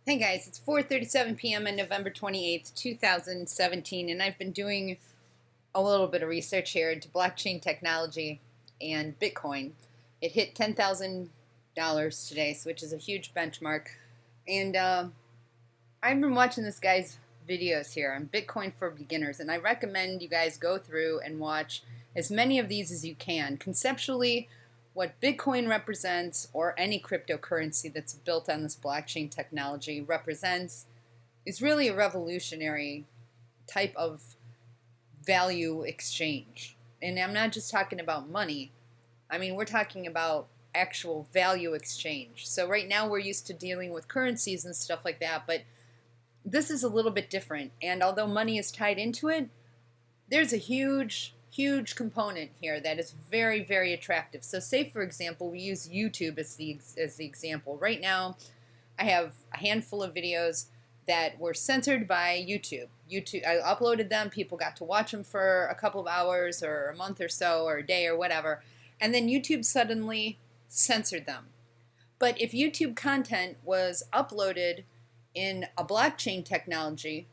Hey guys, it's 4:37 p.m. on November 28th, 2017, and I've been doing a little bit of research here into blockchain technology and Bitcoin. It hit $10,000 today, which is a huge benchmark. And I've been watching this guy's videos here on Bitcoin for beginners, and I recommend you guys go through and watch as many of these as you can. Conceptually, what Bitcoin represents, or any cryptocurrency that's built on this blockchain technology represents, is really a revolutionary type of value exchange. And I'm not just talking about money. I mean, we're talking about actual value exchange. So right now we're used to dealing with currencies and stuff like that, but this is a little bit different. And although money is tied into it, there's a huge component here that is very, very attractive. So say, for example, we use YouTube as the example. Right now, I have a handful of videos that were censored by YouTube. I uploaded them, people got to watch them for a couple of hours or a month or so or a day or whatever, and then YouTube suddenly censored them. But if YouTube content was uploaded in a blockchain technology,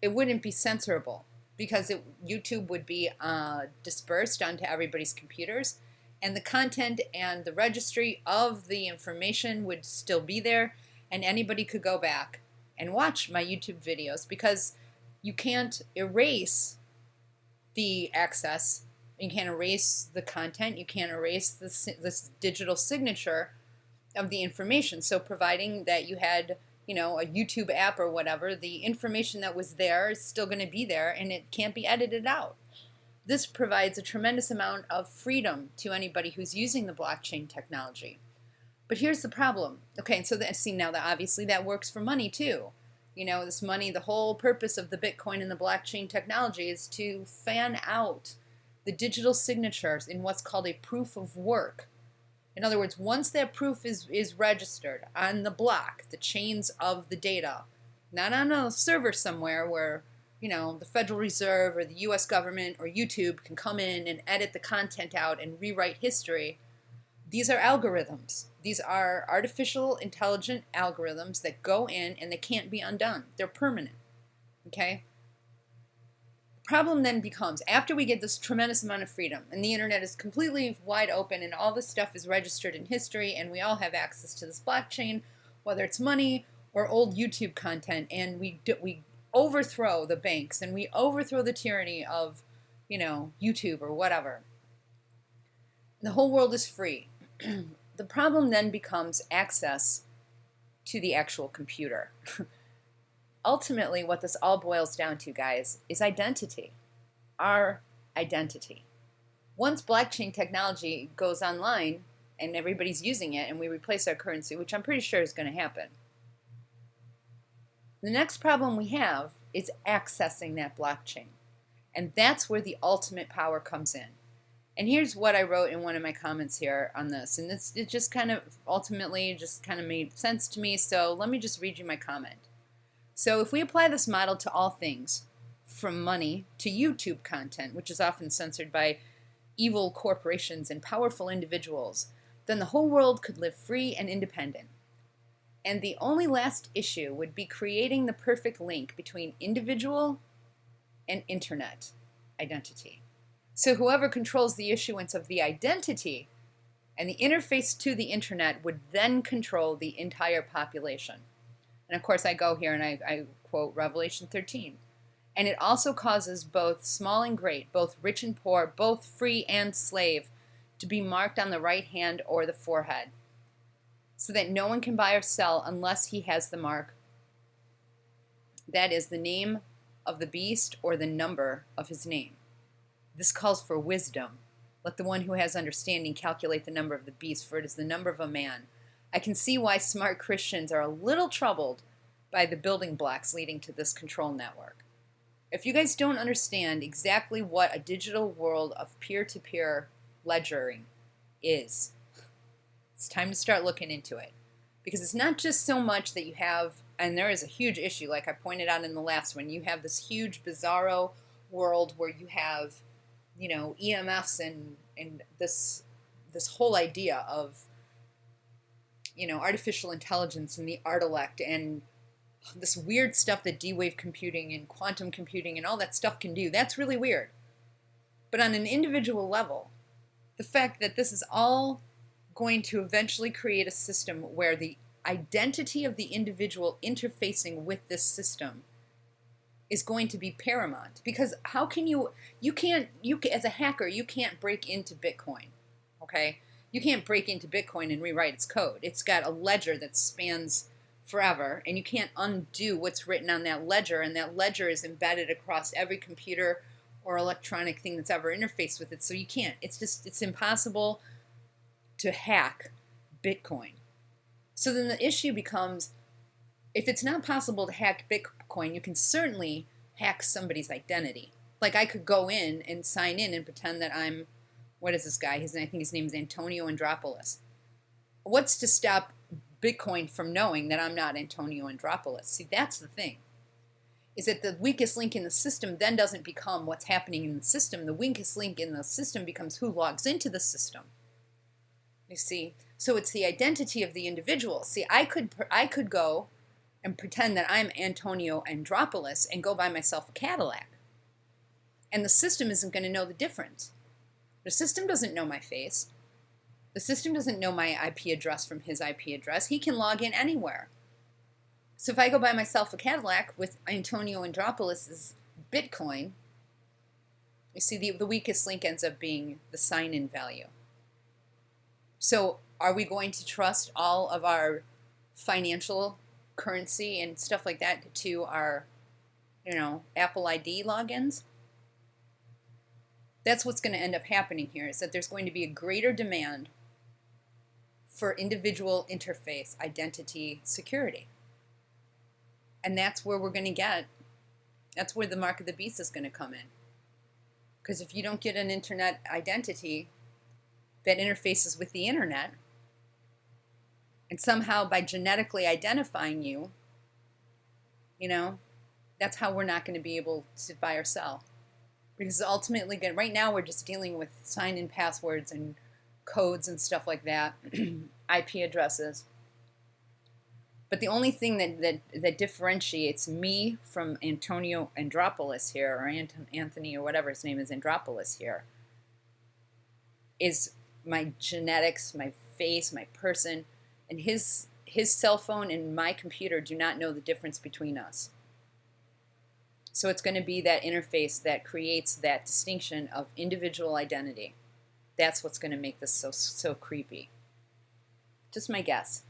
it wouldn't be censorable because YouTube would be dispersed onto everybody's computers, and the content and the registry of the information would still be there, and anybody could go back and watch my YouTube videos because you can't erase the access, you can't erase the content, you can't erase this digital signature of the information. So providing that you had a YouTube app or whatever, the information that was there is still going to be there and it can't be edited out. This provides a tremendous amount of freedom to anybody who's using the blockchain technology. But here's the problem. Okay, so now that obviously that works for money too. This money, the whole purpose of the Bitcoin and the blockchain technology is to fan out the digital signatures in what's called a proof of work. In other words, once that proof is registered on the block, the chains of the data, not on a server somewhere where, the Federal Reserve or the US government or YouTube can come in and edit the content out and rewrite history. These are algorithms. These are artificial intelligent algorithms that go in and they can't be undone. They're permanent. Okay? Problem then becomes, after we get this tremendous amount of freedom and the internet is completely wide open and all this stuff is registered in history and we all have access to this blockchain, whether it's money or old YouTube content, and we overthrow the banks and we overthrow the tyranny of YouTube or whatever, the whole world is free. The problem then becomes access to the actual computer. Ultimately, what this all boils down to, guys, is identity. Our identity. Once blockchain technology goes online and everybody's using it and we replace our currency, which I'm pretty sure is going to happen, the next problem we have is accessing that blockchain. And that's where the ultimate power comes in. And here's what I wrote in one of my comments here on this. And it just kind of ultimately just kind of made sense to me. So let me just read you my comment. So if we apply this model to all things, from money to YouTube content, which is often censored by evil corporations and powerful individuals, then the whole world could live free and independent. And the only last issue would be creating the perfect link between individual and internet identity. So whoever controls the issuance of the identity and the interface to the internet would then control the entire population. And of course, I go here and I quote Revelation 13. And it also causes both small and great, both rich and poor, both free and slave, to be marked on the right hand or the forehead, so that no one can buy or sell unless he has the mark. That is the name of the beast or the number of his name. This calls for wisdom. Let the one who has understanding calculate the number of the beast, for it is the number of a man. I can see why smart Christians are a little troubled by the building blocks leading to this control network. If you guys don't understand exactly what a digital world of peer-to-peer ledgering is, it's time to start looking into it. Because it's not just so much that you have, and there is a huge issue, like I pointed out in the last one, you have this huge bizarro world where you have, EMFs and this whole idea of artificial intelligence and the art elect and this weird stuff that D-wave computing and quantum computing and all that stuff can do. That's really weird. But on an individual level, the fact that this is all going to eventually create a system where the identity of the individual interfacing with this system is going to be paramount. Because how can you as a hacker, you can't break into Bitcoin, okay? You can't break into Bitcoin and rewrite its code. It's got a ledger that spans forever, and you can't undo what's written on that ledger, and that ledger is embedded across every computer or electronic thing that's ever interfaced with it. So you can't. It's impossible to hack Bitcoin. So then the issue becomes, if it's not possible to hack Bitcoin, you can certainly hack somebody's identity. Like I could go in and sign in and pretend that I'm, what is this guy? I think his name is Antonio Andropoulos. What's to stop Bitcoin from knowing that I'm not Antonio Andropoulos? See, that's the thing. Is that the weakest link in the system then doesn't become what's happening in the system. The weakest link in the system becomes who logs into the system. You see? So it's the identity of the individual. See, I could go and pretend that I'm Antonio Andropoulos and go buy myself a Cadillac. And the system isn't going to know the difference. The system doesn't know my face. The system doesn't know my IP address from his IP address. He can log in anywhere. So if I go buy myself a Cadillac with Antonio Andropoulos' Bitcoin, you see the weakest link ends up being the sign-in value. So are we going to trust all of our financial currency and stuff like that to our, Apple ID logins? That's what's going to end up happening here, is that there's going to be a greater demand for individual interface identity security. And that's where that's where the mark of the beast is going to come in. Because if you don't get an internet identity that interfaces with the internet, and somehow by genetically identifying you, that's how we're not going to be able to buy or sell. Because ultimately, right now we're just dealing with sign-in passwords and codes and stuff like that, IP addresses. But the only thing that differentiates me from Antonio Andropoulos here, or Anthony, or whatever his name is, Andropoulos here, is my genetics, my face, my person, and his cell phone and my computer do not know the difference between us. So it's going to be that interface that creates that distinction of individual identity. That's what's going to make this so creepy. Just my guess.